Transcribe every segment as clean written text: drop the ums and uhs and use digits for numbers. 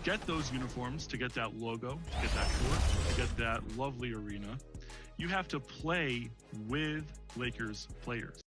get those uniforms, to get that logo, to get that short, to get that lovely arena, you have to play with Lakers players.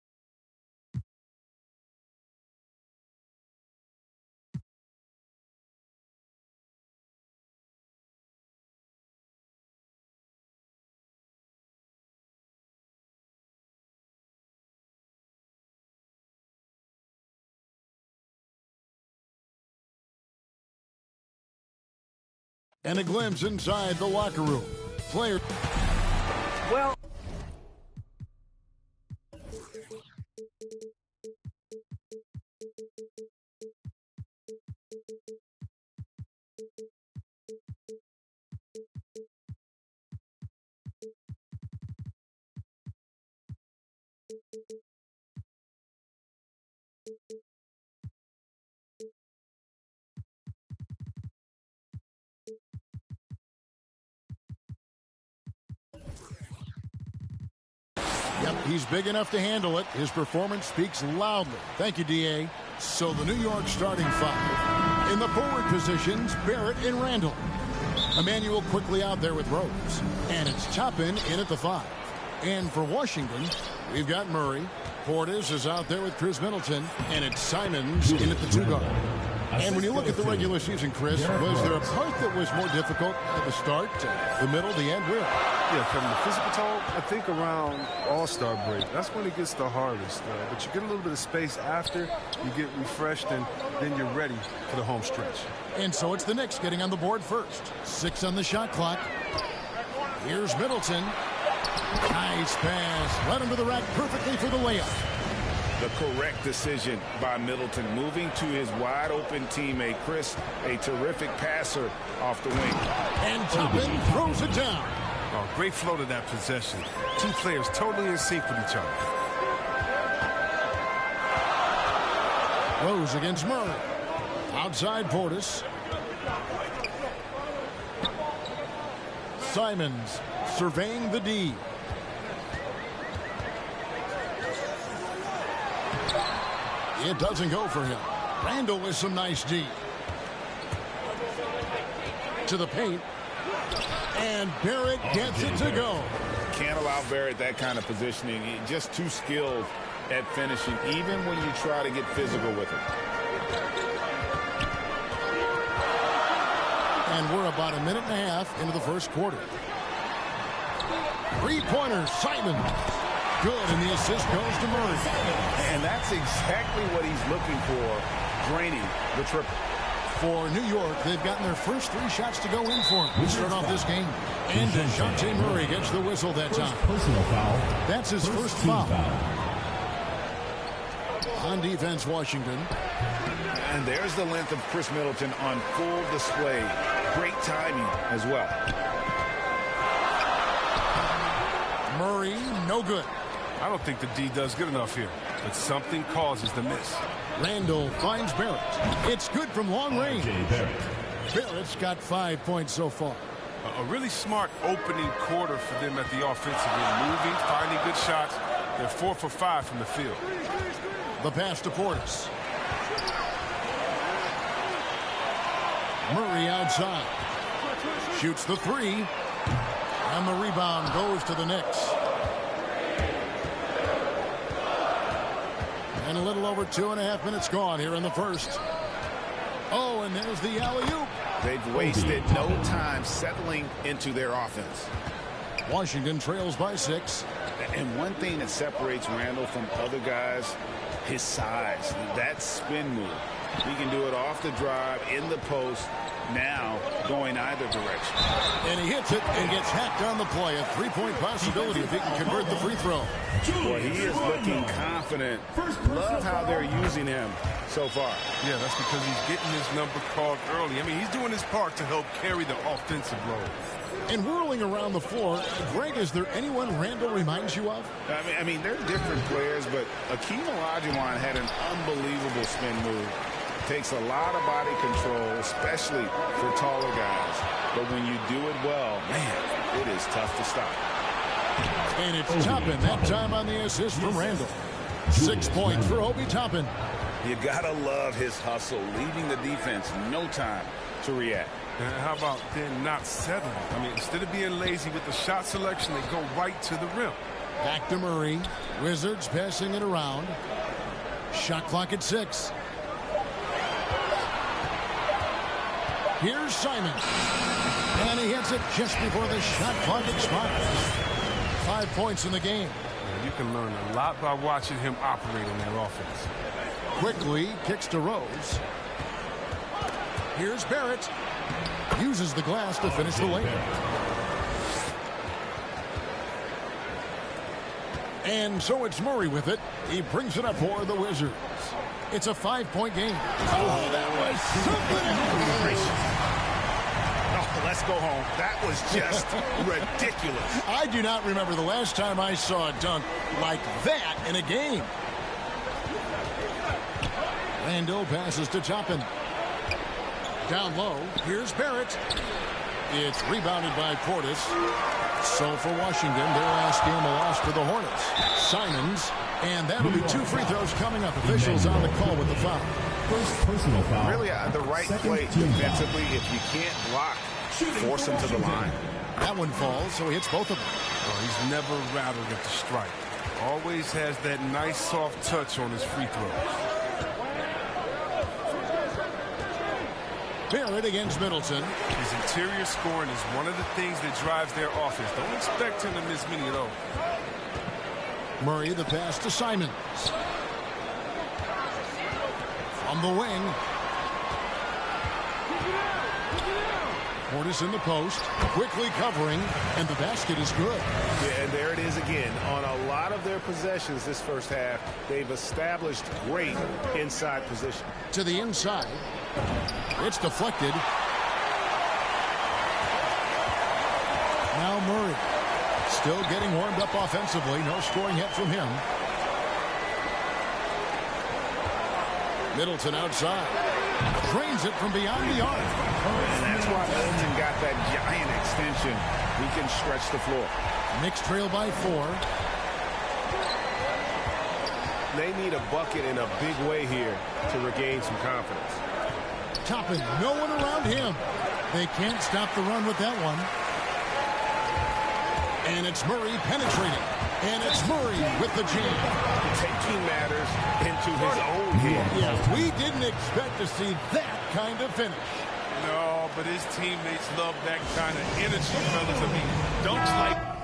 And a glimpse inside the locker room. Player. Well. Yep, he's big enough to handle it. His performance speaks loudly. Thank you, D.A. So the New York starting five. In the forward positions, Barrett and Randall. Emmanuel quickly out there with Rose. And it's Toppin in at the 5. And for Washington, we've got Murray. Portis is out there with Chris Middleton. And it's Simons in at the 2 guard. And when you look at the regular season, Chris, was there a part that was more difficult at the start, the middle, the end? Where? Yeah, from the physical toll, I think around All-Star break. That's when it gets the hardest. But you get a little bit of space after, you get refreshed, and then you're ready for the home stretch. And so it's the Knicks getting on the board first. 6 on the shot clock. Here's Middleton. Nice pass. Led him to the rack perfectly for the layup. The correct decision by Middleton, moving to his wide-open teammate, Chris, a terrific passer off the wing. And Toppin throws it down. Oh, great flow to that possession. Two players totally in sync with each other. Rose against Murray. Outside Portis. Simons surveying the D. It doesn't go for him. Randall with some nice D. To the paint. And Barrett gets it to go. Can't allow Barrett that kind of positioning. He's just too skilled at finishing, even when you try to get physical with him. And we're about a minute and a half into the first quarter. Three-pointer, Simon. Good, and the assist goes to Murray. And that's exactly what he's looking for, draining the triple. For New York, they've gotten their first 3 shots to go in for him. We start off this game. And DeJounte Murray gets the whistle that time. Personal foul. That's his first foul. On defense, Washington. And there's the length of Chris Middleton on full display. Great timing as well. Murray, no good. I don't think the D does good enough here, but something causes the miss. Randall finds Barrett. It's good from long range. Barrett's got 5 points so far. A really smart opening quarter for them at the offensive end. Moving, finding good shots. They're 4 for 5 from the field. The pass to Portis. Murray outside. Shoots the 3. And the rebound goes to the Knicks. And a little over 2.5 minutes gone here in the first. Oh, and there's the alley-oop. They've wasted no time settling into their offense. Washington trails by 6. And one thing that separates Randall from other guys, his size. That spin move. He can do it off the drive, in the post, now going either direction. And he hits it and gets hacked on the play. A 3-point possibility if he can convert the free throw. Boy, he is looking confident. Love how they're using him so far. Yeah, that's because he's getting his number called early. I mean, he's doing his part to help carry the offensive load. And whirling around the floor, Greg, is there anyone Randall reminds you of? I mean, they're different players, but Akeem Olajuwon had an unbelievable spin move. Takes a lot of body control, especially for taller guys. But when you do it well, man, it is tough to stop. And it's Toppin, that time on the assist from Randall. 6 points for Obi Toppin. You gotta love his hustle, leaving the defense no time to react. And how about then not settling? I mean, instead of being lazy with the shot selection, they go right to the rim. Back to Murray. Wizards passing it around. Shot clock at 6. Here's Simon. And he hits it just before the shot clock expires. 5 points in the game. You can learn a lot by watching him operate in their offense. Quickly kicks to Rose. Here's Barrett. Uses the glass to finish the layup. And so it's Murray with it. He brings it up for the Wizards. It's a 5-point game. Oh, that was something else. Oh, let's go home. That was just ridiculous. I do not remember the last time I saw a dunk like that in a game. Randall passes to Toppin. Down low, here's Barrett. It's rebounded by Portis. So for Washington, their last game a loss to the Hornets. Simons, and that'll be 2 free throws coming up. Officials on the call with the foul. First personal foul. Really, the right play defensively. If you can't block, force him to the line. That one falls, so he hits both of them. Oh, he's never rattled at the strike. Always has that nice soft touch on his free throws. Barrett against Middleton. His interior scoring is one of the things that drives their offense. Don't expect him to miss many of those. Murray, the pass to Simons. From the wing. Portis in the post. Quickly covering. And the basket is good. Yeah, and there it is again. On a lot of their possessions this first half, they've established great inside position. To the inside. It's deflected. Now Murray. Still getting warmed up offensively. No scoring yet from him. Middleton outside. Drains it from beyond the arc. And that's why Middleton got that giant extension. He can stretch the floor. Knicks trail by 4. They need a bucket in a big way here to regain some confidence. Toppin, no one around him. They can't stop the run with that one. And it's Murray penetrating. And it's Murray with the jam. Taking matters into his own hands. Yeah, we didn't expect to see that kind of finish. No, but his teammates love that kind of energy, fellas. I mean, dunks like...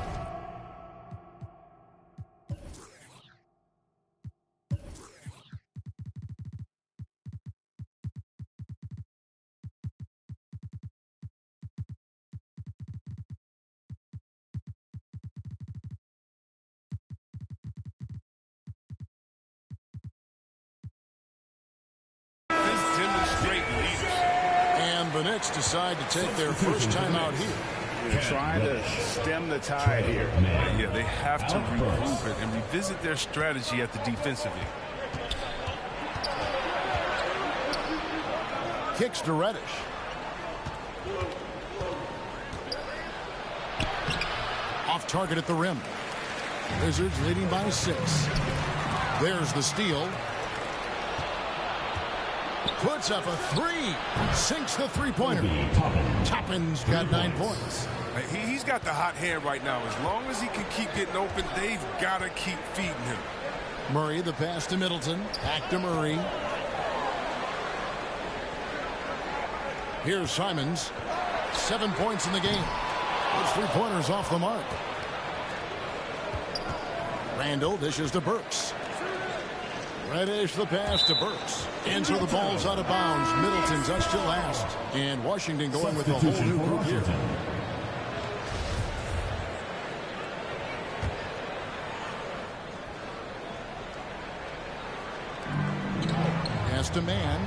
And the Knicks decide to take their first time out here. They're trying to stem the tide here. Yeah, they have to regroup it and revisit their strategy at the defensive end. Kicks to Reddish. Off target at the rim. Wizards leading by 6. There's the steal. Puts up a 3. Sinks the three-pointer. Toppin's got 9 points. He's got the hot hand right now. As long as he can keep getting open, they've got to keep feeding him. Murray, the pass to Middleton. Back to Murray. Here's Simons. 7 points in the game. Those three-pointers off the mark. Randall dishes to Burks. Reddish the pass to Burks. And so the ball's out of bounds. Middleton's up still last. And Washington going with a whole new group here. Pass to Man.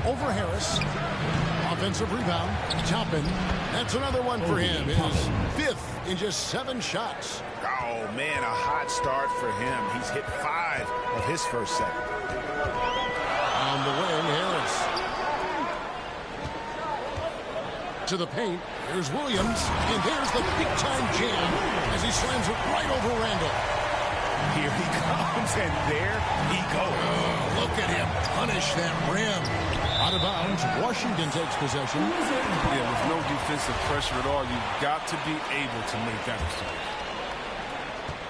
Over Harris. Offensive rebound. Toppin. That's another one for him. His 5th in just 7 shots. Oh, man, a hot start for him. He's hit 5 of his first set. On the wing, Harris. To the paint. Here's Williams. And there's the big-time jam as he slams it right over Randall. Here he comes, and there he goes. Look at him punish that rim. Out of bounds, Washington takes possession. Yeah, with no defensive pressure at all, you've got to be able to make that exchange.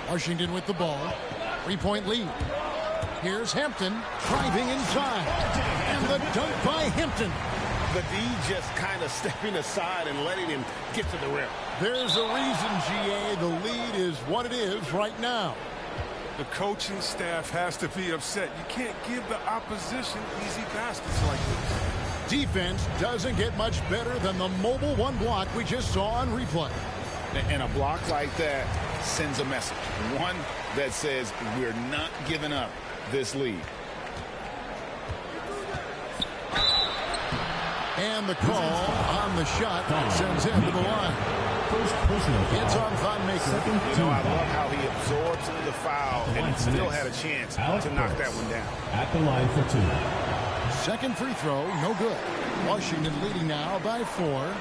Washington with the ball. 3-point lead. Here's Hampton driving inside. And the dunk by Hampton. The D just kind of stepping aside and letting him get to the rim. There's a reason, GA, the lead is what it is right now. The coaching staff has to be upset. You can't give the opposition easy baskets like this. Defense doesn't get much better than the mobile one block we just saw on replay. And a block like that sends a message. One that says we're not giving up this lead. And the call on the shot sends him to the line. First personal foul. It's on Von Maker. I love how he absorbs the foul and still had a chance to knock that one down. At the line for 2. Second free throw, no good. Washington leading now by 4.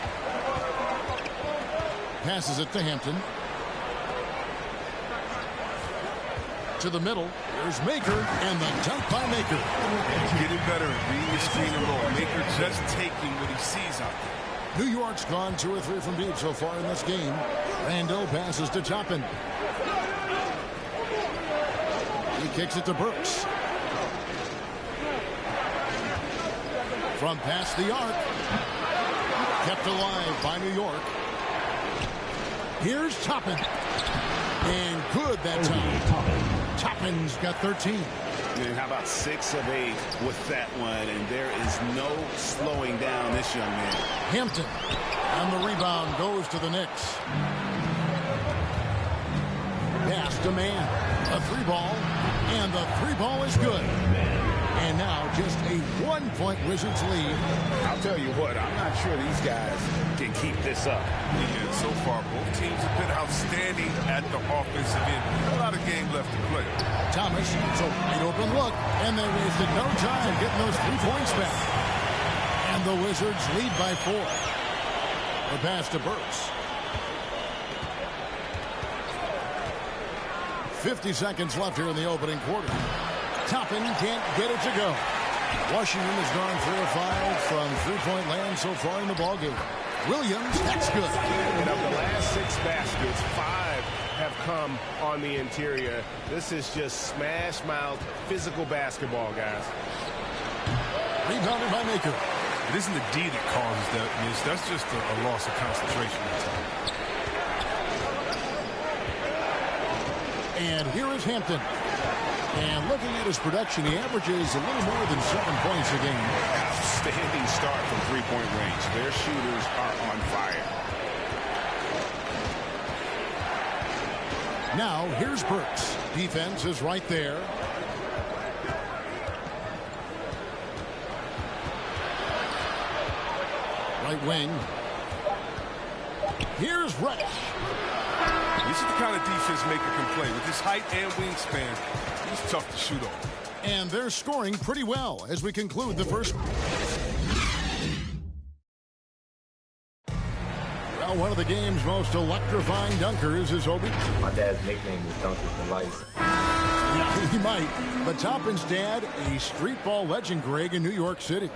Passes it to Hampton. To the middle. There's Maker, and the dunk by Maker. He's getting better at reading the screen and roll. Maker just taking what he sees out there. New York's gone 2 or 3 from deep so far in this game. Randall passes to Toppin. He kicks it to Brooks. From past the arc. Kept alive by New York. Here's Toppin. And good that time. Toppin's got 13. And how about 6 of 8 with that one? And there is no slowing down this young man. Hampton on the rebound goes to the Knicks. Pass to man. A 3-ball. And the 3-ball is good. And now just a 1-point Wizards lead. I'll tell you what, I'm not sure these guys can keep this up. Yeah, so far, both teams have been outstanding at the offensive end. A lot of game left to play. Thomas, so wide open look, and they wasted no time getting those 3 points back. And the Wizards lead by 4. The pass to Burks. 50 seconds left here in the opening quarter. Toppin can't get it to go. Washington has gone 3 of 5 from 3-point land so far in the ballgame. Williams, that's good. And of the last 6 baskets, 5 have come on the interior. This is just smash mouth physical basketball, guys. Rebounded by Maker. It isn't the D that causes that miss. That's just a loss of concentration. And here is Hampton. And looking at his production, he averages a little more than 7 points a game. Outstanding start from 3-point range. Their shooters are on fire. Now, here's Burks. Defense is right there. Right wing. Here's Reddish. This is the kind of defense Maker can play. With his height and wingspan, he's tough to shoot on. And they're scoring pretty well as we conclude the first. Well, one of the game's most electrifying dunkers is Obi. My dad's nickname is Dunker for Life. Yeah, he might. But Toppin's dad, a street ball legend, Greg, in New York City.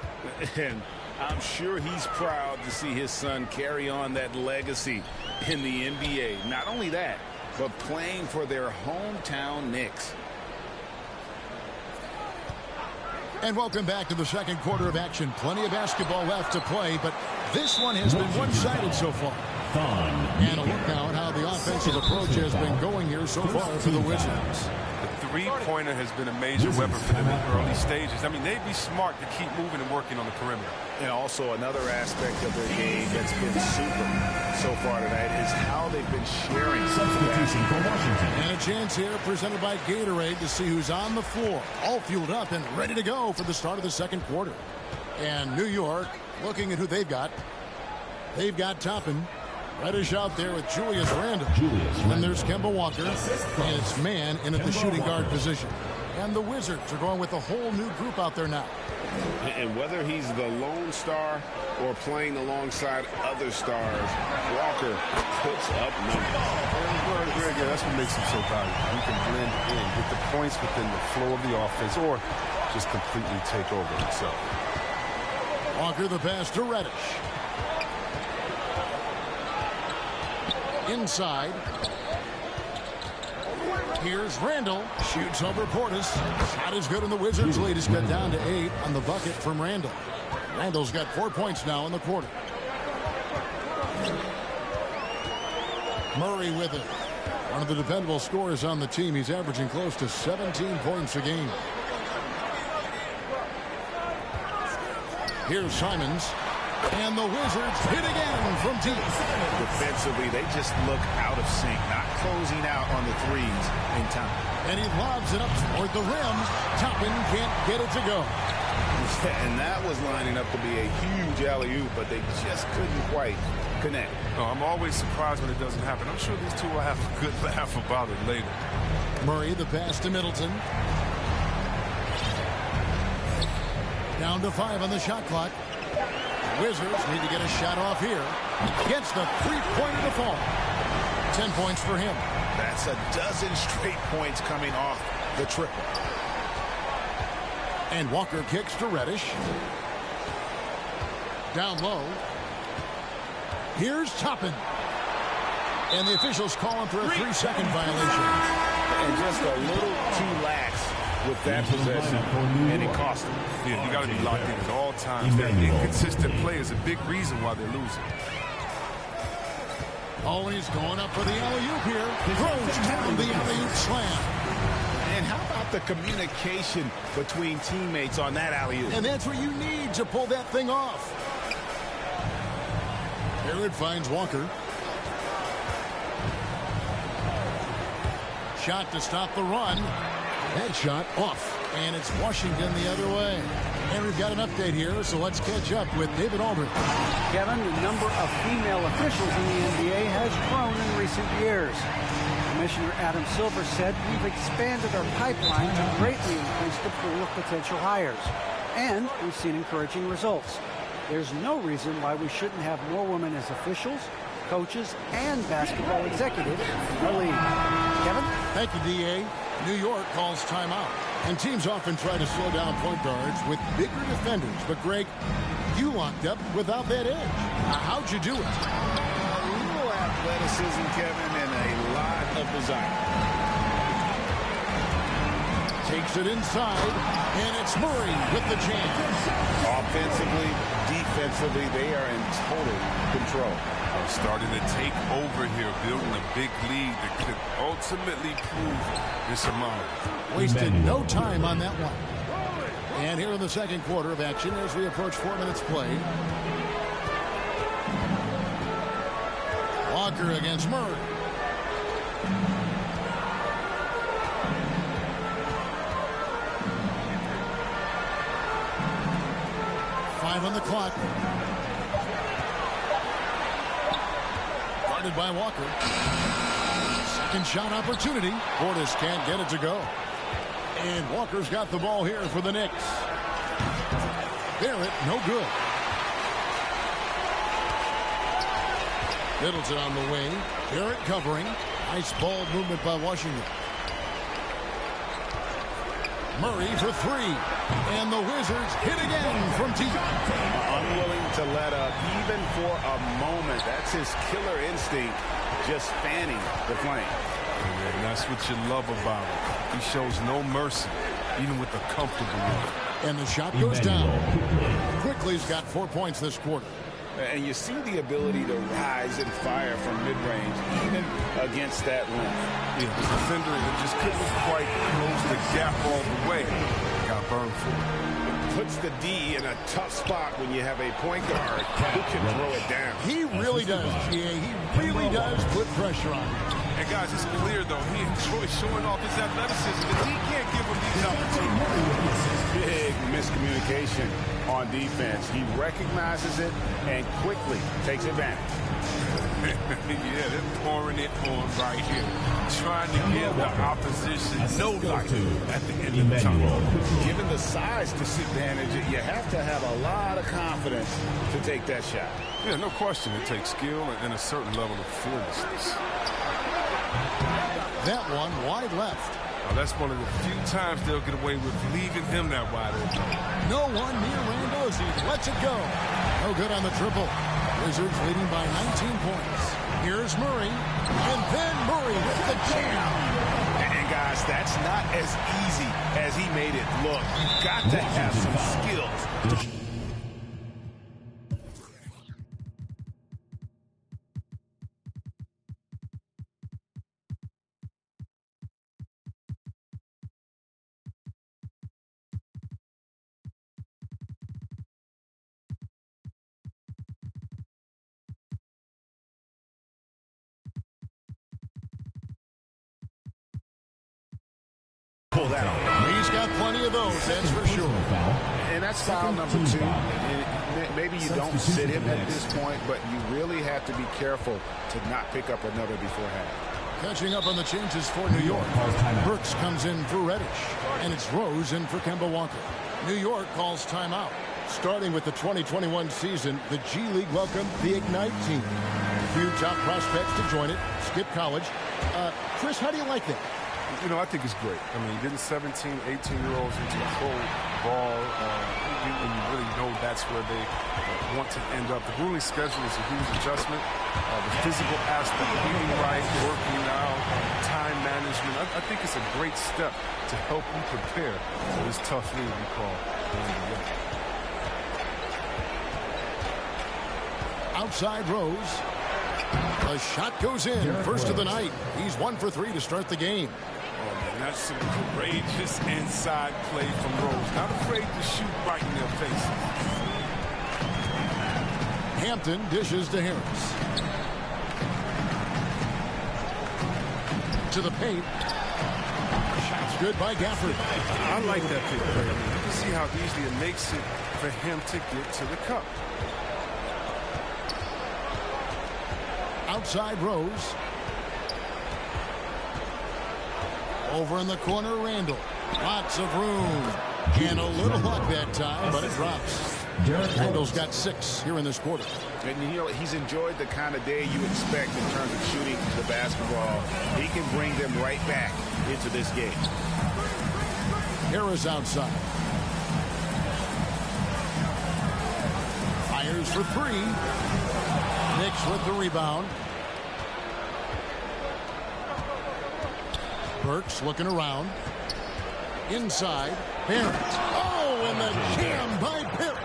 And I'm sure he's proud to see his son carry on that legacy in the NBA. Not only that, but playing for their hometown Knicks. And welcome back to the second quarter of action. Plenty of basketball left to play, but this one has been one-sided so far. And a look now at how the offensive approach has been going here so far for the Wizards. The three-pointer has been a major weapon for them in the early stages. I mean, they'd be smart to keep moving and working on the perimeter. And also another aspect of their game that's been super so far tonight is how they've been sharing. Substitution for Washington. And a chance here presented by Gatorade to see who's on the floor. All fueled up and ready to go for the start of the second quarter. And New York looking at who they've got. They've got Toppin. Reddish out there with Julius Randle. And there's Kemba Walker. And it's man in at the shooting guard position. And the Wizards are going with a whole new group out there now. And whether he's the lone star or playing alongside other stars, Walker puts up numbers. Very good. That's what makes him so valuable. He can blend in, get the points within the flow of the offense, or just completely take over himself. Walker the pass to Reddish. Inside. Here's Randall. Shoots over Portis. Shot is good, and the Wizards lead is cut down to 8 on the bucket from Randall. Randall's got 4 points now in the quarter. Murray with it. One of the dependable scorers on the team. He's averaging close to 17 points a game. Here's Simons. And the Wizards hit again from deep. Defensively, they just look out of sync, not closing out on the threes in time. And he lobs it up toward the rim. Toppin can't get it to go. And that was lining up to be a huge alley-oop, but they just couldn't quite connect. No, I'm always surprised when it doesn't happen. I'm sure these two will have a good laugh about it later. Murray, the pass to Middleton. Down to 5 on the shot clock. Wizards need to get a shot off here. Gets the three-pointer to fall. 10 points for him. That's a dozen straight points coming off the triple. And Walker kicks to Reddish. Down low. Here's Toppin. And the officials call him for a 3-second violation. And just a little too lax with that possession, and it cost them. Yeah, you got to be locked in at all times. That inconsistent play is a big reason why they're losing. Always going up for the alley-oop here. Throws down the alley-oop slam. And how about the communication between teammates on that alley-oop? And that's what you need to pull that thing off. Barrett finds Walker. Shot to stop the run. That shot off. And it's Washington the other way. And we've got an update here, so let's catch up with David Aldridge. Kevin, the number of female officials in the NBA has grown in recent years. Commissioner Adam Silver said we've expanded our pipeline to greatly increase the pool of potential hires. And we've seen encouraging results. There's no reason why we shouldn't have more women as officials, coaches, and basketball executives in the league. Kevin? Thank you, D.A. New York calls timeout. And teams often try to slow down point guards with bigger defenders. But, Greg, you locked up without that edge. How'd you do it? A little athleticism, Kevin, and a lot of desire. Takes it inside, and it's Murray with the chance. Offensively, defensively, they are in total control. They're starting to take over here, building a big lead that could ultimately prove insurmountable. Wasted no time on that one. And here in the second quarter of action as we approach 4 minutes played. Walker against Murray. Five on the clock. Guarded by Walker. Second shot opportunity. Portis can't get it to go. And Walker's got the ball here for the Knicks. Barrett, no good. Middleton on the wing. Barrett covering. Nice ball movement by Washington. Murray for 3. And the Wizards hit again from deep. Unwilling to let up even for a moment. That's his killer instinct, just fanning the flame. And that's what you love about him. He shows no mercy, even with the comfortable one. And the shot goes down. Quickly's got 4 points this quarter. And you see the ability to rise and fire from mid-range, even against that length. Yeah, the defender that just couldn't quite close the gap all the way. Got burned for it. Puts the D in a tough spot when you have a point guard who can throw it down. He really does. Yeah, he really does put pressure on him. And guys, it's clear, though, he enjoys showing off his athleticism. The D can't give him these opportunities. Big miscommunication. communication on defense. He recognizes it and quickly takes advantage. Yeah, they're pouring it on right here. Trying to give the opposition no life at the end of the tunnel. Given the size disadvantage, you have to have a lot of confidence to take that shot. Yeah, no question. It takes skill and a certain level of fearlessness. That one wide left. Now, that's one of the few times they'll get away with leaving him that wide open. No one near Randall as he lets it go. No good on the triple. Wizards leading by 19 points. Here's Murray, and then Murray with the jam. And guys, that's not as easy as he made it look. You've got to have some skills. Pull that off. He's got plenty of those, that's for sure. And that's foul number 2. And maybe you don't sit him at this point, but you really have to be careful to not pick up another before half. Catching up on the changes for New York. Burks comes in for Reddish, and it's Rose in for Kemba Walker. New York calls timeout. Starting with the 2021 season, the G League welcomed the Ignite team. A few top prospects to join it. Skip college. Chris, how do you like that? You know, I think it's great. I mean, getting 17, 18-year-olds into the pro ball, when you really know that's where they want to end up. The grueling schedule is a huge adjustment. The physical aspect, eating right, working out, time management. I think it's a great step to help you prepare for this tough league we call the NBA. Outside Rose. The shot goes in. First of the night. He's 1 for 3 to start the game. Oh, man, that's some courageous inside play from Rose. Not afraid to shoot right in their faces. Hampton dishes to Harris. To the paint. Shot's good by Gafford. I like that pick play. You can see how easily it makes it for him to get to the cup. Outside Rose. Over in the corner, Randall. Lots of room. And a little luck that time, but it drops. Randall's got 6 here in this quarter. And, you know, he's enjoyed the kind of day you expect in terms of shooting the basketball. He can bring them right back into this game. Harris outside. Fires for 3. Knicks with the rebound. Burks looking around. Inside. Barrett. Oh, and the jam by Barrett.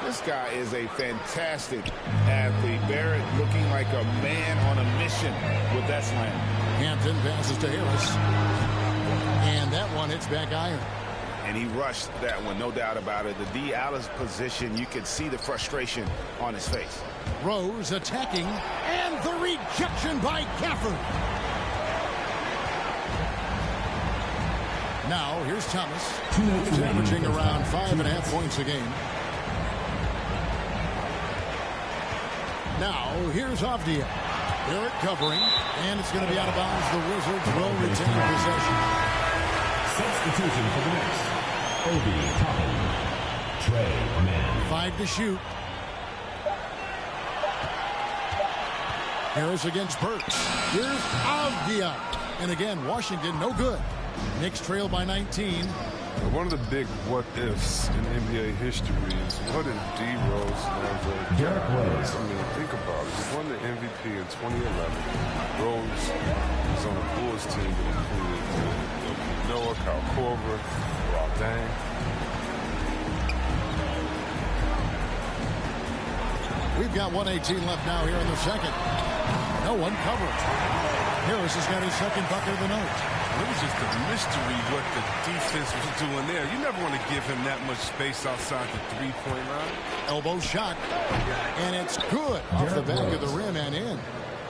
This guy is a fantastic athlete. Barrett looking like a man on a mission with that slam. Hampton passes to Harris. And that one hits back iron. And he rushed that one, no doubt about it. The D out of position, you could see the frustration on his face. Rose attacking, and the rejection by Gafford. Now, here's Thomas. He's averaging around 5.5 points a game. Now, here's Avdia. Barrett covering, and it's going to be out of bounds. The Wizards will retain possession. Substitution for the Knicks. Obi Toppin. Trey Mann. 5 to shoot. Harris against Burks. Here's Avdia. And again, Washington, no good. Knicks trail by 19. One of the big what-ifs in NBA history is what if D. Rose never Derrick Rose. I mean, think about it. He won the MVP in 2011. Rose was on the Bulls team that included Noah, Kyle Korver, Rob Dang. We've got 1:18 left now here in the second. No one covers. Harris has got his second bucket of the night. It was just a mystery what the defense was doing there. You never want to give him that much space outside the three-point line. Elbow shot. And it's good off the back of the rim and in.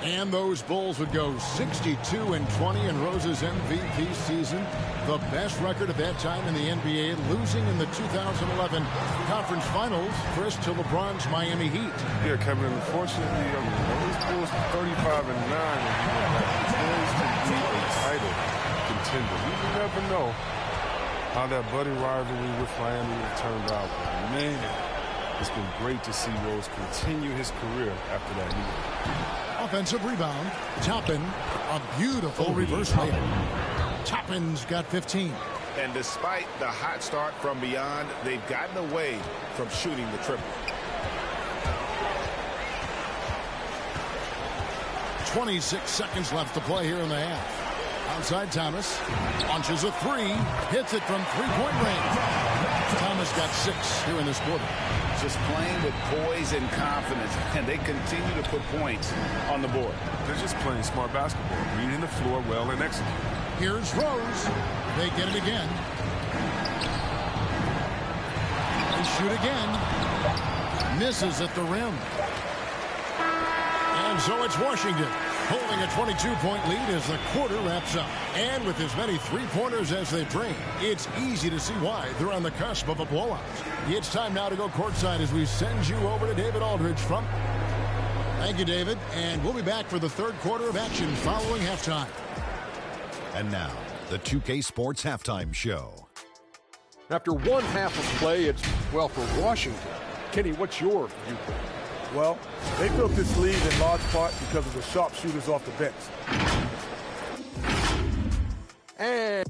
And those Bulls would go 62-20 in Rose's MVP season. The best record at that time in the NBA, losing in the 2011 Conference Finals, first to LeBron's Miami Heat. Yeah, Kevin, unfortunately, those Bulls 35-9 and poised to be a title contender. You never know how that budding rivalry with Miami would have turned out. But man, it's been great to see Rose continue his career after that year. Offensive rebound. Toppin, a beautiful reverse layup. Toppin's got 15. And despite the hot start from beyond, they've gotten away from shooting the triple. 26 seconds left to play here in the half. Outside Thomas. Launches a three. Hits it from three-point range. Thomas got 6 here in this quarter. Just playing with poise and confidence, and they continue to put points on the board. They're just playing smart basketball, reading the floor well and executing. Here's Rose. They get it again. They shoot again. Misses at the rim. And so it's Washington holding a 22-point lead as the quarter wraps up. And with as many three-pointers as they bring, it's easy to see why they're on the cusp of a blowout. It's time now to go courtside as we send you over to David Aldridge from... Thank you, David. And we'll be back for the third quarter of action following halftime. And now, the 2K Sports Halftime Show. After one half of play, it's, well, for Washington. Kenny, what's your viewpoint? Well, they built this lead in large part because of the sharpshooters off the bench. And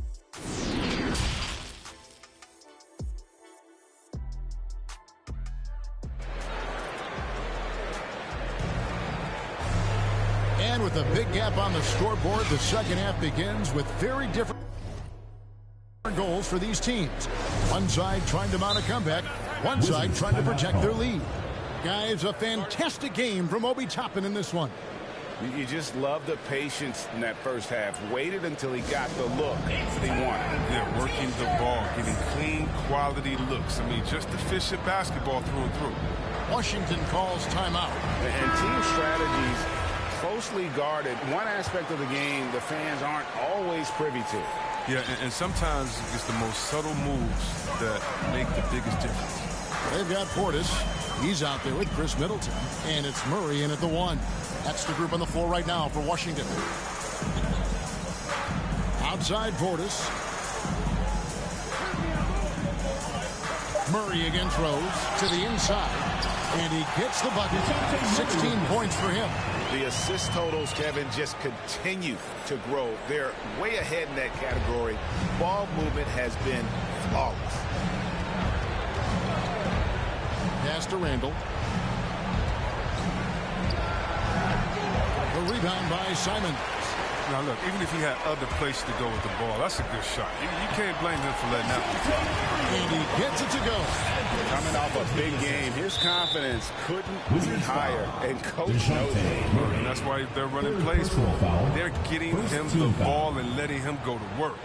with a big gap on the scoreboard, the second half begins with very different goals for these teams. One side trying to mount a comeback, one side trying to protect their lead. Guys, a fantastic game from Obi Toppin in this one. You just love the patience in that first half. Waited until he got the look that he wanted. Yeah, working the ball, getting clean, quality looks. I mean, just efficient basketball through and through. Washington calls timeout. And team strategies closely guarded. One aspect of the game the fans aren't always privy to. Yeah, and sometimes it's the most subtle moves that make the biggest difference. They've got Portis. He's out there with Chris Middleton. And it's Murray in at the 1. That's the group on the floor right now for Washington. Outside Portis. Murray against Rose to the inside. And he gets the bucket. 16 points for him. The assist totals, Kevin, just continue to grow. They're way ahead in that category. Ball movement has been flawless. Pass to Randall. The rebound by Simons. Now, look, even if he had other places to go with the ball, that's a good shot. You can't blame him for letting that one. And he gets it to go. Coming off a big game, his confidence couldn't be higher, and coach knows it. And that's why they're running plays for him. They're getting him the ball and letting him go to work.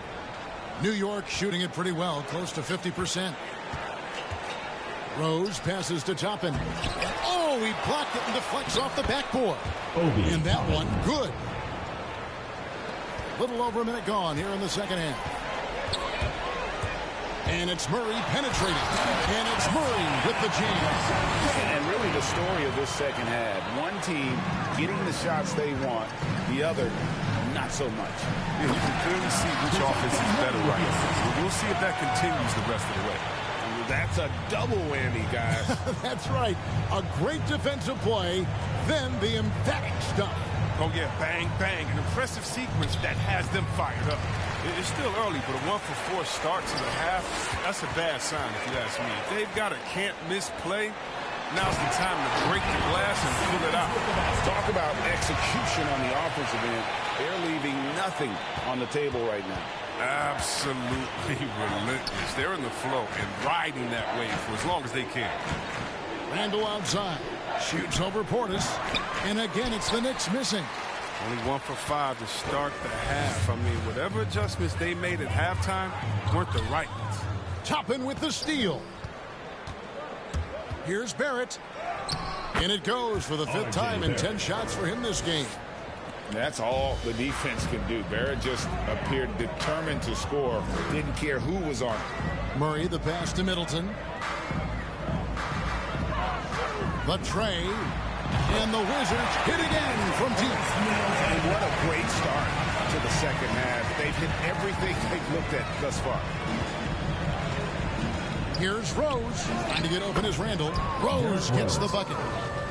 New York shooting it pretty well, close to 50%. Rose passes to Toppin. Oh, he blocked it and deflects off the backboard. And that one, good. Little over a minute gone here in the second half. And it's Murray penetrating. And it's Murray with the jam. And really the story of this second half. One team getting the shots they want, the other not so much. Yeah, you can clearly see which offense is better right now. We'll see if that continues the rest of the way. That's a double whammy, guys. That's right. A great defensive play, then the emphatic stuff. Oh, yeah, bang, bang. An impressive sequence that has them fired up. It's still early, but a 1-for-4 start to the half, that's a bad sign if you ask me. If they've got a can't-miss play, now's the time to break the glass and pull it out. Talk about execution on the offensive end. They're leaving nothing on the table right now. Absolutely relentless. They're in the flow and riding that wave for as long as they can. Randall outside. Shoots over Portis. And again, it's the Knicks missing. Only 1 for 5 to start the half. I mean, whatever adjustments they made at halftime weren't the right ones. Toppin with the steal. Here's Barrett. And it goes for the 5th time in 10 shots for him this game. That's all the defense can do. Barrett just appeared determined to score. Didn't care who was on it. Murray, the pass to Middleton. The tray. And the Wizards hit again from deep. And what a great start to the second half. They've hit everything they've looked at thus far. Here's Rose. Trying to get open is Randall. Rose gets the bucket.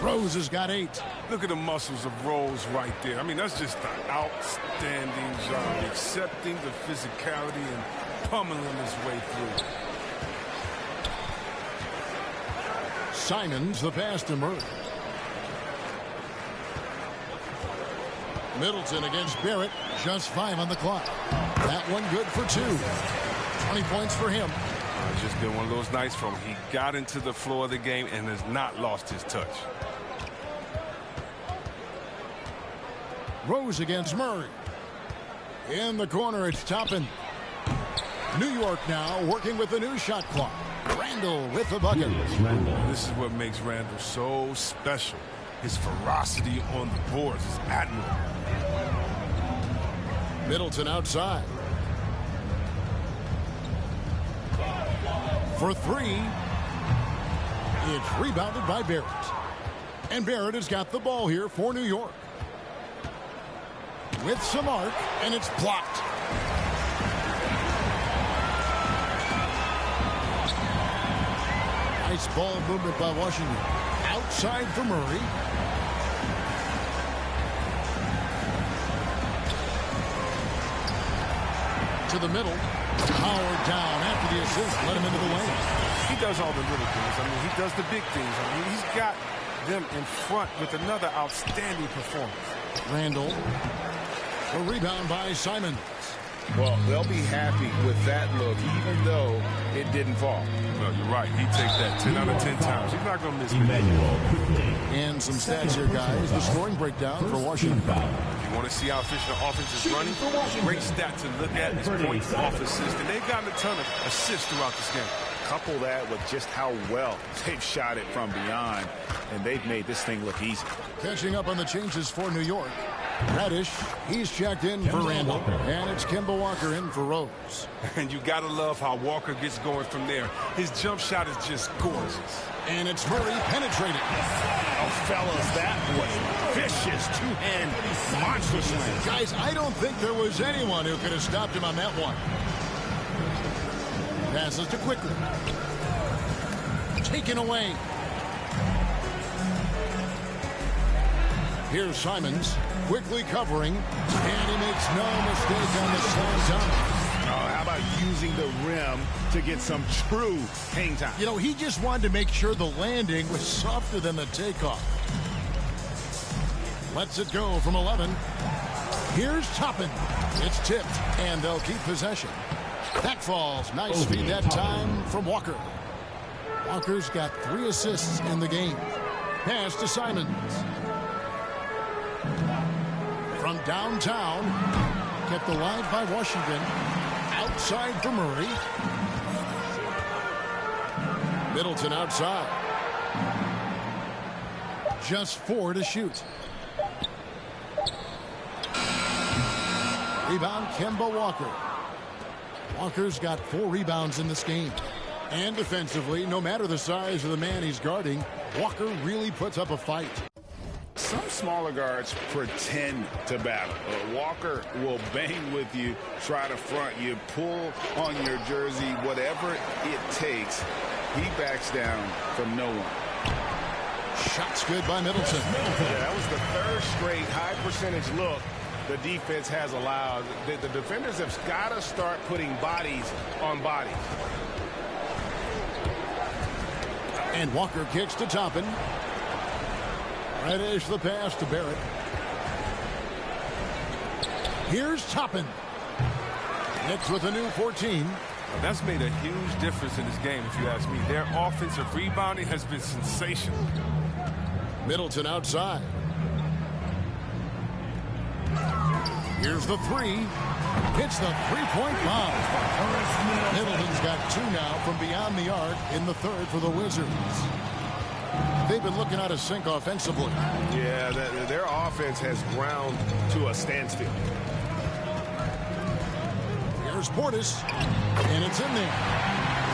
Rose has got 8. Look at the muscles of Rose right there. I mean, that's just an outstanding job. Accepting the physicality and pummeling his way through. Simons, the pass to Murray. Middleton against Barrett. Just 5 on the clock. That one good for 2. 20 points for him. It's just been one of those nights from he got into the floor of the game and has not lost his touch. Rose against Murray. In the corner, it's Toppin. New York now working with the new shot clock. Randall with the bucket. This is what makes Randall so special. His ferocity on the boards is admirable. Middleton outside. For 3. It's rebounded by Barrett. And Barrett has got the ball here for New York. With some arc, and it's blocked. Nice ball movement by Washington. Outside for Murray. To the middle. Howard down after the assist. Let him into the lane. He does all the little things. I mean, he does the big things. I mean, he's got them in front with another outstanding performance. Randall. A rebound by Simons. Well, they'll be happy with that look, even though it didn't fall. Well, you're right. He takes that 10 out of 10 times. He's not going to miss it. And some stats here, guys. The scoring breakdown for Washington. If you want to see how efficient the offense is running, great stat to look at is points off assist. And they've gotten a ton of assists throughout this game. Couple that with just how well they've shot it from beyond, and they've made this thing look easy. Catching up on the changes for New York. Reddish, he's checked in for Randall, and it's Kemba Walker in for Rose. And you gotta love how Walker gets going from there. His jump shot is just gorgeous. And it's Murray penetrating. Oh, fellas, that was vicious two-hand monster slam. Guys, I don't think there was anyone who could have stopped him on that one. Passes to Quickly. Taken away. Here's Simons. Quickly covering, and he makes no mistake on the slam dunk. Oh, how about using the rim to get some true hang time? You know, he just wanted to make sure the landing was softer than the takeoff. Lets it go from 11. Here's Toppin. It's tipped, and they'll keep possession. Back falls. Nice feed that time from Walker. Walker's got 3 assists in the game. Pass to Simons. From downtown, kept alive by Washington. Outside for Murray. Middleton outside. Just 4 to shoot. Rebound, Kemba Walker. Walker's got 4 rebounds in this game. And defensively, no matter the size of the man he's guarding, Walker really puts up a fight. Some smaller guards pretend to battle. Walker will bang with you, try to front you, pull on your jersey, whatever it takes. He backs down from no one. Shots good by Middleton. Yeah, that was the 3rd straight high percentage look the defense has allowed. The defenders have got to start putting bodies on bodies. And Walker kicks to Toppin. Reddish the pass to Barrett. Here's Toppin. Next with a new 14. That's made a huge difference in this game, if you ask me. Their offensive rebounding has been sensational. Middleton outside. Here's the 3. Hits the 3-point bomb. Middleton's got 2 now from beyond the arc in the 3rd for the Wizards. They've been looking out of sync offensively. Yeah, their offense has ground to a standstill. Here's Portis, and it's in there.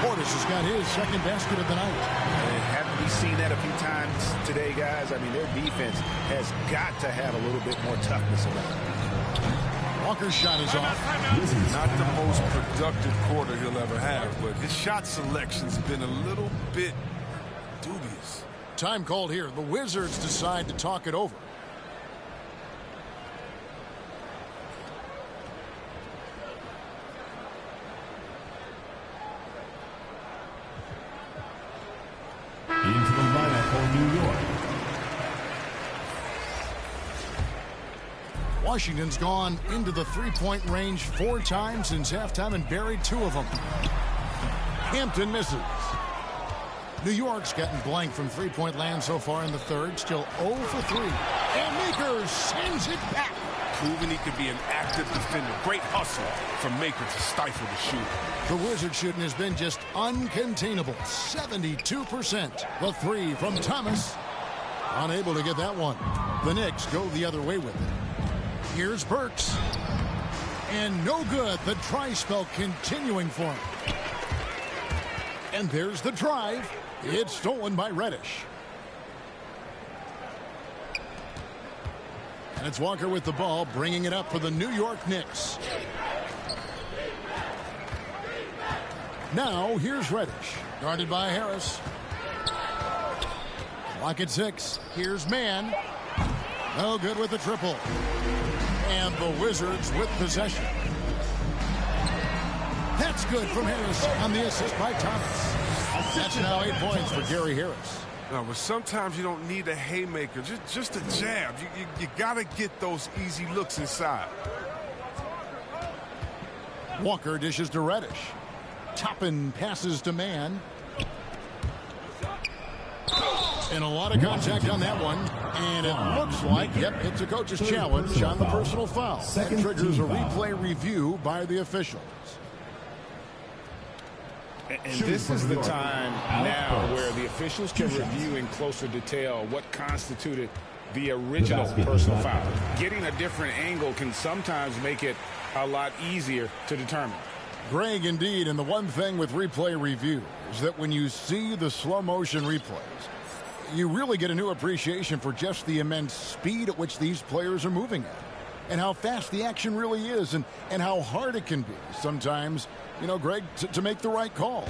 Portis has got his second basket of the night. And haven't we seen that a few times today, guys? I mean, their defense has got to have a little bit more toughness about it. Walker's shot is off. Not the most productive quarter he'll ever have, but his shot selection's been a little bit dubious. Time called here. The Wizards decide to talk it over. Into the lineup for New York. Washington's gone into the three-point range 4 times since halftime and buried 2 of them. Hampton misses. New York's gotten blank from three-point land so far in the third. Still 0 for 3. And Maker sends it back. Proving he could be an active defender. Great hustle from Maker to stifle the shooter. The Wizard shooting has been just uncontainable. 72%. The 3 from Thomas. Unable to get that one. The Knicks go the other way with it. Here's Burks. And no good. The try spell continuing for him. And there's the drive. It's stolen by Reddish. And it's Walker with the ball, bringing it up for the New York Knicks. Now, here's Reddish, guarded by Harris. Lock at 6. Here's Mann. No good with the triple. And the Wizards with possession. That's good from Harris on the assist by Thomas. That's now 8 points for Gary Harris. No, but sometimes you don't need a haymaker, just a jab. You got to get those easy looks inside. Walker dishes to Reddish. Toppin passes to Mann. And a lot of contact on that one. And it looks like, yep, it's a coach's challenge on the personal foul. That triggers a replay review by the officials. And this is the time now where the officials can review in closer detail what constituted the original personal foul. Getting a different angle can sometimes make it a lot easier to determine. Greg, indeed, and the one thing with replay review is that when you see the slow motion replays, you really get a new appreciation for just the immense speed at which these players are moving at, and how fast the action really is, and how hard it can be sometimes, you know, Greg, to make the right call.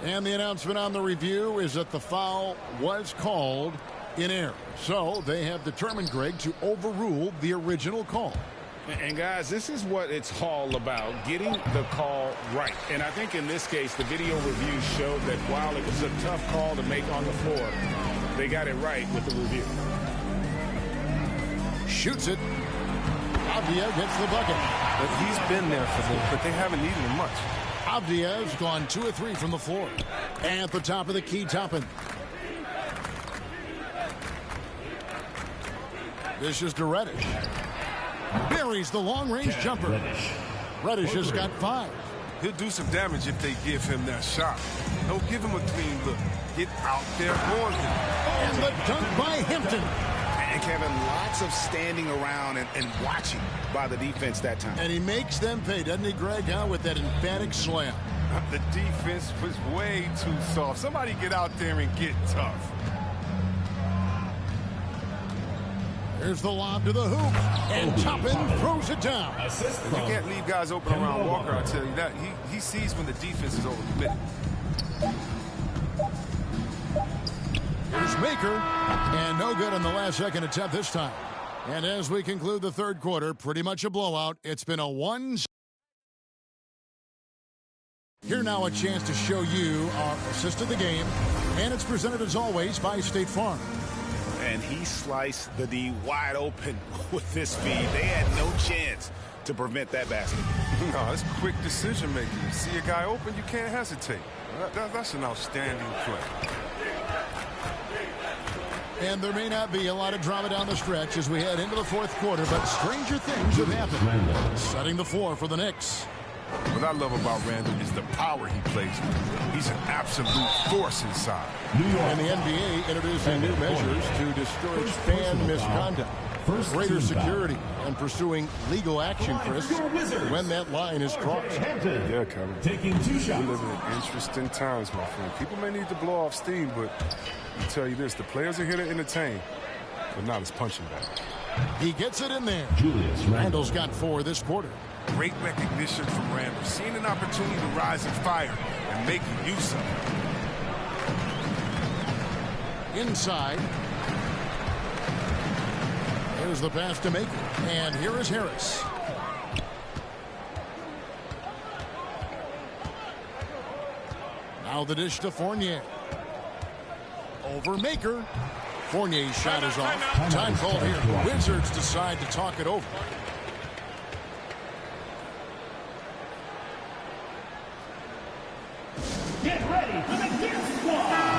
And the announcement on the review is that the foul was called in error. So they have determined, Greg, to overrule the original call. And guys, this is what it's all about, getting the call right. And I think in this case, the video review showed that while it was a tough call to make on the floor, they got it right with the review. Shoots it. Avdia gets the bucket. But he's been there for them, but they haven't needed him much. Avdia's gone 2 of 3 from the floor. At the top of the key, Toppin. This is to Reddish. Buries the long-range jumper. Reddish has got 5. He'll do some damage if they give him that shot. Don't give him a clean look. Get out there on him. And the dunk by Hampton. And Kevin, lots of standing around and watching by the defense that time. And he makes them pay, doesn't he, Greg, with that emphatic slam. The defense was way too soft. Somebody get out there and get tough. Here's the lob to the hoop. And Toppin throws it down. You can't leave guys open around Walker, I'll tell you that. He sees when the defense is overcommitted. Here's Maker, and no good on the last second attempt this time. And as we conclude the third quarter, pretty much a blowout. It's been a 1. Here now a chance to show you our assist of the game, and it's presented as always by State Farm. And he sliced the D wide open with this feed. They had no chance to prevent that basket. No, it's quick decision making. See a guy open, you can't hesitate. That's an outstanding play. And there may not be a lot of drama down the stretch as we head into the fourth quarter, but stranger things have happened. Setting the floor for the Knicks. What I love about Randall is the power he plays with. He's an absolute force inside. And the NBA introducing new measures to discourage fan misconduct. Greater security and pursuing legal action, Chris, when that line is crossed. Yeah, Kevin. Taking 2 shots. We live in interesting times, my friend. People may need to blow off steam, but I tell you this, the players are here to entertain, but not as punching bag. He gets it in there. Julius Randle's got 4 this quarter. Great recognition from Randall, seeing an opportunity to rise in fire and making use of it. Inside. Here's the pass to make it. And here is Harris. Now the dish to Fournier. Over Maker. Fournier's shot is off. Time called here. The Wizards decide to talk it over. Get ready for the Gift Squad.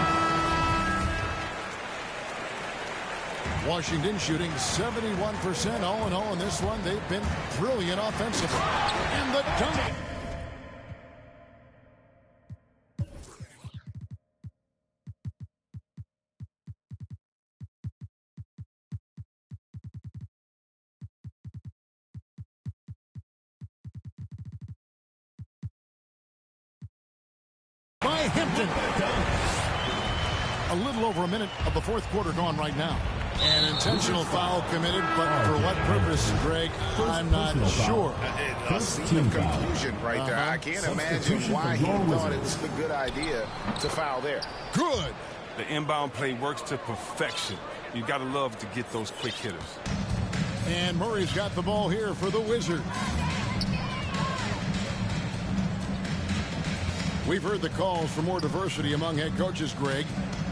Washington shooting 71% all in all in this one. They've been brilliant offensively. And the dunk. By Hampton. A little over a minute of the fourth quarter gone right now. An intentional foul committed, but for what purpose, Greg, I'm not sure. A scene of confusion right there. I can't imagine why he thought it was a good idea to foul there. Good. The inbound play works to perfection. You got to love to get those quick hitters. And Murray's got the ball here for the Wizards. We've heard the calls for more diversity among head coaches, Greg.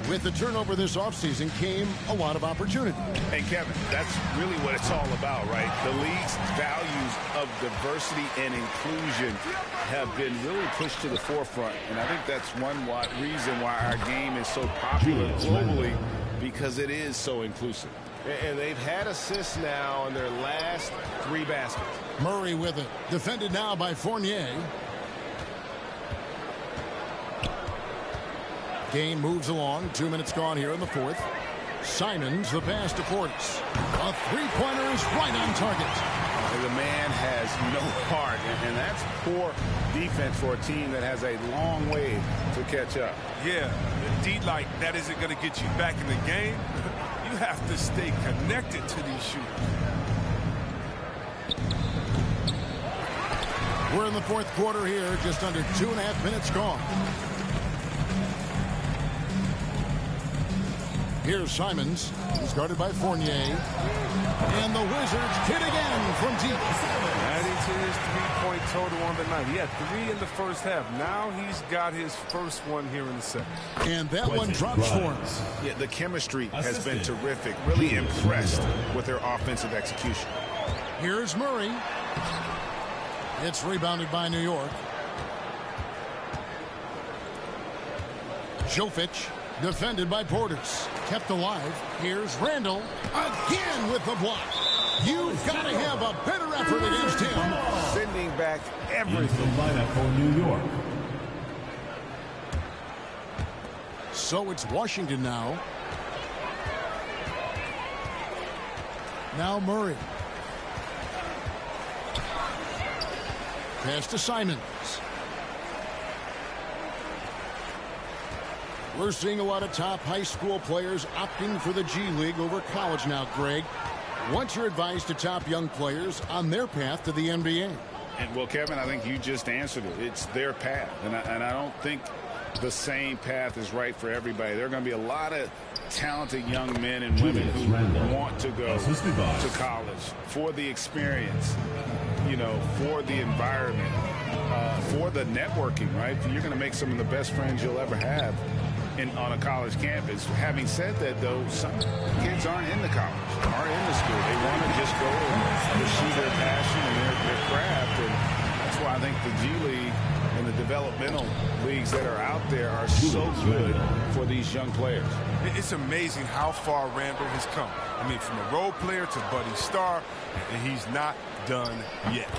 With the turnover this offseason came a lot of opportunity. Hey, Kevin, that's really what it's all about, right? The league's values of diversity and inclusion have been really pushed to the forefront. And I think that's one reason why our game is so popular globally, because it is so inclusive. And they've had assists now in their last 3 baskets. Murray with it. Defended now by Fournier. Game moves along. 2 minutes gone here in the fourth. Simons, the pass to Portis. A three-pointer is right on target. The man has no heart, and that's poor defense for a team that has a long way to catch up. Yeah, indeed, like that isn't going to get you back in the game. You have to stay connected to these shooters. We're in the fourth quarter here, just under 2.5 minutes gone. Here's Simons. He's guarded by Fournier. And the Wizards hit again from deep. Adding to his three-point total on the night. He had 3 in the first half. Now he's got his first one here in the second. And that one drops for him. Yeah, the chemistry has been terrific. Really impressed with their offensive execution. Here's Murray. It's rebounded by New York. Jovic. Defended by Portis. Kept alive. Here's Randall. Again with the block. You've got to have a better effort against him. Sending back everything. The lineup for New York. So it's Washington now. Now Murray. Pass to Simons. We're seeing a lot of top high school players opting for the G League over college now, Greg. What's your advice to top young players on their path to the NBA? And, well, Kevin, I think you just answered it. It's their path. And I don't think the same path is right for everybody. There are going to be a lot of talented young men and women who want to go to college for the experience, you know, for the environment, for the networking, right? You're going to make some of the best friends you'll ever have on a college campus. Having said that, though, some kids aren't in the college, aren't in the school. They want to just go and pursue their passion and their craft. And that's why I think the G League and the developmental leagues that are out there are so good for these young players. It's amazing how far Randall has come. I mean, from a role player to Buddy Star, and he's not done yet.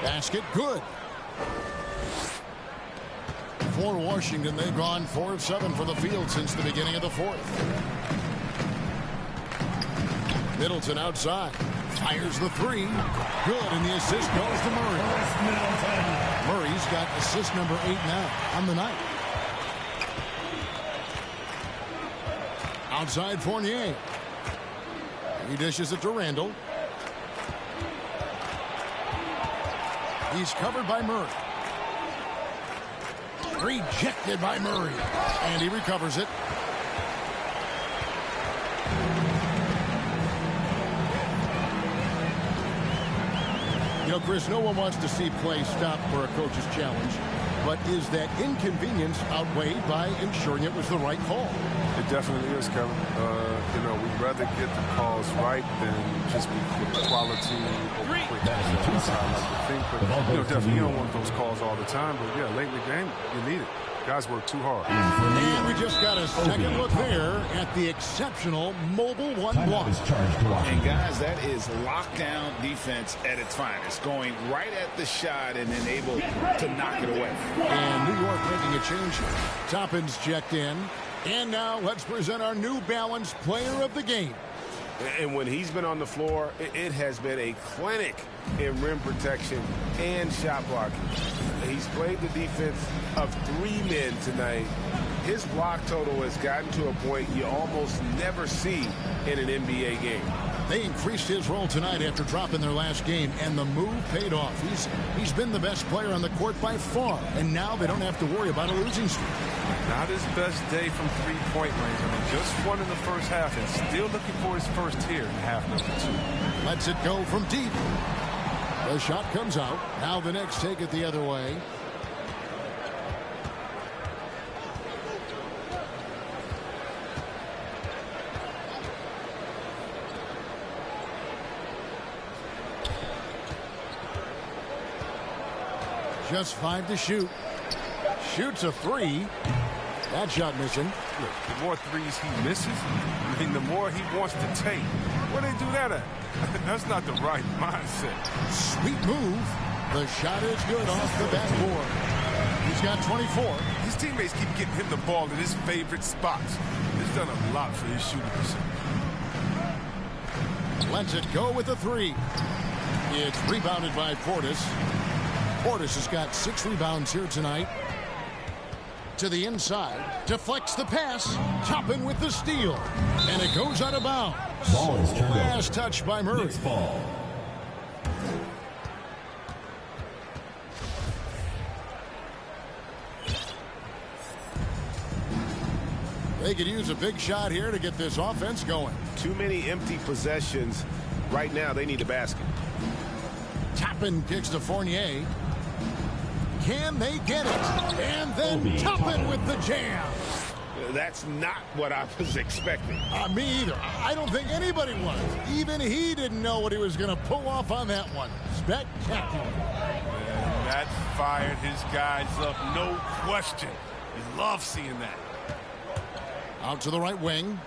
Basket good. For Washington, they've gone 4 of 7 for the field since the beginning of the fourth. Middleton outside. Fires the three. Good, and the assist goes to Murray. Murray's got assist number 8 now on the night. Outside Fournier. He dishes it to Randall. He's covered by Murray. Rejected by Murray. And he recovers it. You know, Chris, no one wants to see play stop for a coach's challenge. But is that inconvenience outweighed by ensuring it was the right call? It definitely is, Kevin. You know, we'd rather get the calls right than just be quality over quick. That's how I like to think. But, you know, definitely you don't want those calls all the time. But, yeah, late in the game, you need it. Guys work too hard. And we just got a second look there at the exceptional mobile one block. And, guys, that is lockdown defense at its finest. Going right at the shot and then able to knock it away. And New York making a change here. Toppin's checked in. And now let's present our New Balance player of the game. And when he's been on the floor, it has been a clinic in rim protection and shot blocking. He's played the defense of 3 men tonight. His block total has gotten to a point you almost never see in an NBA game. They increased his role tonight after dropping their last game, and the move paid off. He's been the best player on the court by far, and now they don't have to worry about a losing streak. Not his best day from three-point range. I mean, just won in the first half and still looking for his first here in half number 2. Lets it go from deep. The shot comes out. Now the Knicks take it the other way. Just 5 to shoot. Shoots a 3. That shot missing. Look, the more threes he misses, I mean, the more he wants to take. Where they do that at? That's not the right mindset. Sweet move. The shot is good off the backboard. He's got 24. His teammates keep getting him the ball in his favorite spots. It's done a lot for his shooting percentage. Lets it go with a 3. It's rebounded by Portis. Portis has got 6 rebounds here tonight. To the inside, deflects the pass, Toppin with the steal, and it goes out of bounds. Last touch by Murray. Ball. They could use a big shot here to get this offense going. Too many empty possessions. Right now, they need a basket. Toppin kicks to Fournier. Can they get it? And then Toppin with the jam. That's not what I was expecting. Me either. I don't think anybody was. Even he didn't know what he was going to pull off on that one. Spectacular. And that fired his guys up, no question. You love seeing that. Out to the right wing.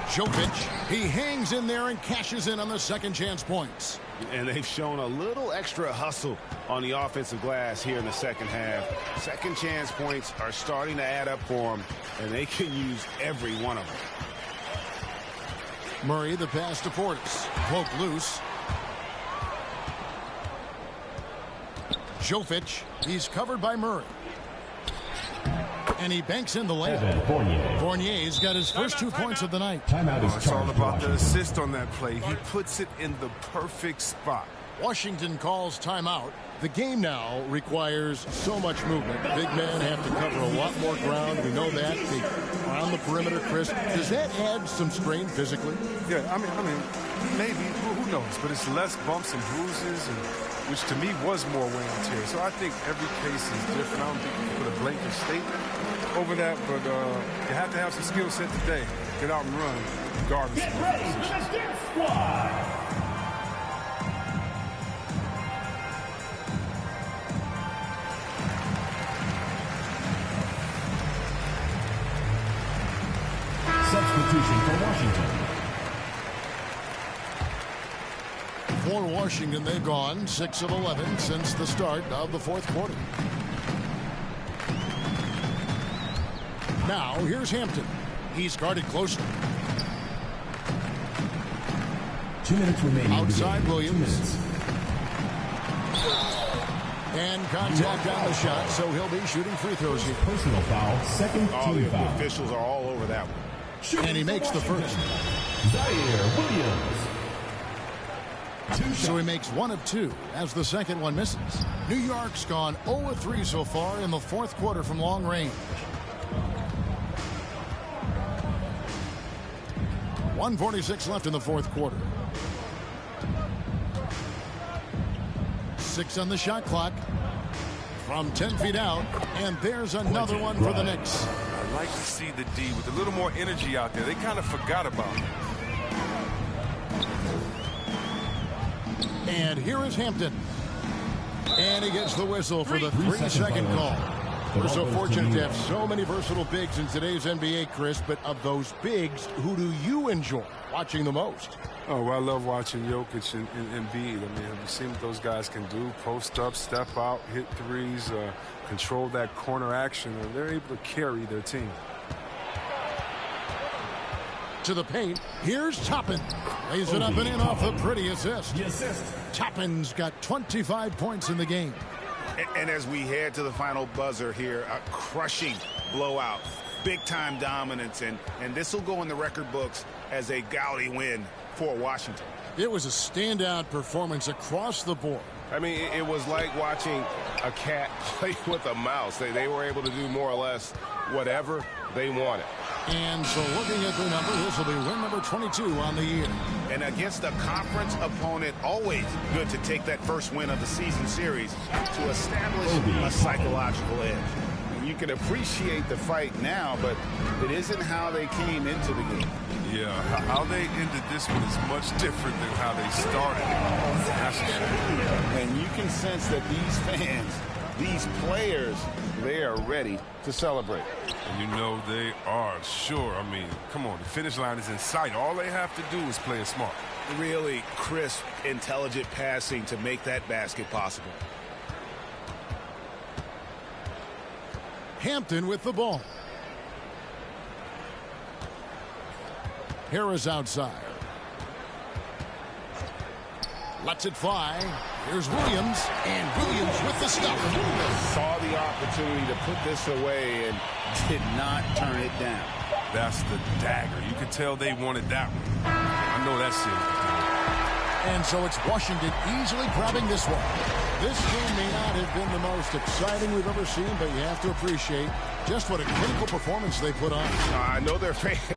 Jokic. He hangs in there and cashes in on the second chance points. And they've shown a little extra hustle on the offensive glass here in the second half. Second chance points are starting to add up for them, and they can use every one of them. Murray, the pass to Portis. Poke loose. Jokic. He's covered by Murray. And he banks in the layup. Fournier's got his first 2 points of the night. It's all about the assist on that play. He puts it in the perfect spot. Washington calls timeout. The game now requires so much movement. Big men have to cover a lot more ground. We know that. Around the perimeter, Chris. Does that add some strain physically? Yeah, I mean, maybe. Who knows? But it's less bumps and bruises, which to me was more wear and tear. So I think every case is different. I don't think you can put a blanket statement over that, but you have to have some skill set today. Get out and run, regardless of the position. Substitution for Washington. For Washington, they've gone 6 of 11 since the start of the fourth quarter. Now, here's Hampton. He's guarded closely. 2 minutes remaining. Outside Williams. And contact on the shot, so he'll be shooting free throws here. Personal foul, second team foul. The officials are all over that one. And he makes the first. Zaire Williams. So he makes 1 of 2 as the second one misses. New York's gone 0 of 3 so far in the fourth quarter from long range. 1:46 left in the fourth quarter. 6 on the shot clock from 10 feet out, and there's another one for the Knicks. I'd like to see the D with a little more energy out there. They kind of forgot about it. And here is Hampton. And he gets the whistle for the 3-second call. We're so fortunate to have so many versatile bigs in today's NBA, Chris, but of those bigs, who do you enjoy watching the most? Oh, well, I love watching Jokic and Embiid. I mean, have you seen what those guys can do? Post up, step out, hit threes, control that corner action, and they're able to carry their team. To the paint, here's Toppin. Lays it up and in off the pretty assist. Toppin's got 25 points in the game. And as we head to the final buzzer here, a crushing blowout, big-time dominance, and this will go in the record books as a gaudy win for Washington. It was a standout performance across the board. I mean, it was like watching a cat play with a mouse. They were able to do more or less whatever they wanted. And so looking at the number, this will be win number 22 on the year. And against a conference opponent, always good to take that first win of the season series to establish a psychological edge. And you can appreciate the fight now, but it isn't how they came into the game. Yeah, how they ended this one is much different than how they started. That's for sure. And you can sense that these fans, these players, they are ready to celebrate. And you know they are, sure. I mean, come on, the finish line is in sight. All they have to do is play it smart. Really crisp, intelligent passing to make that basket possible. Hampton with the ball. Harris outside. Lets it fly. Here's Williams, and Williams with the stuff. Saw the opportunity to put this away and did not turn it down. That's the dagger. You could tell they wanted that one. I know that's it. And so it's Washington easily grabbing this one. This game may not have been the most exciting we've ever seen, but you have to appreciate just what a critical performance they put on. I know their fans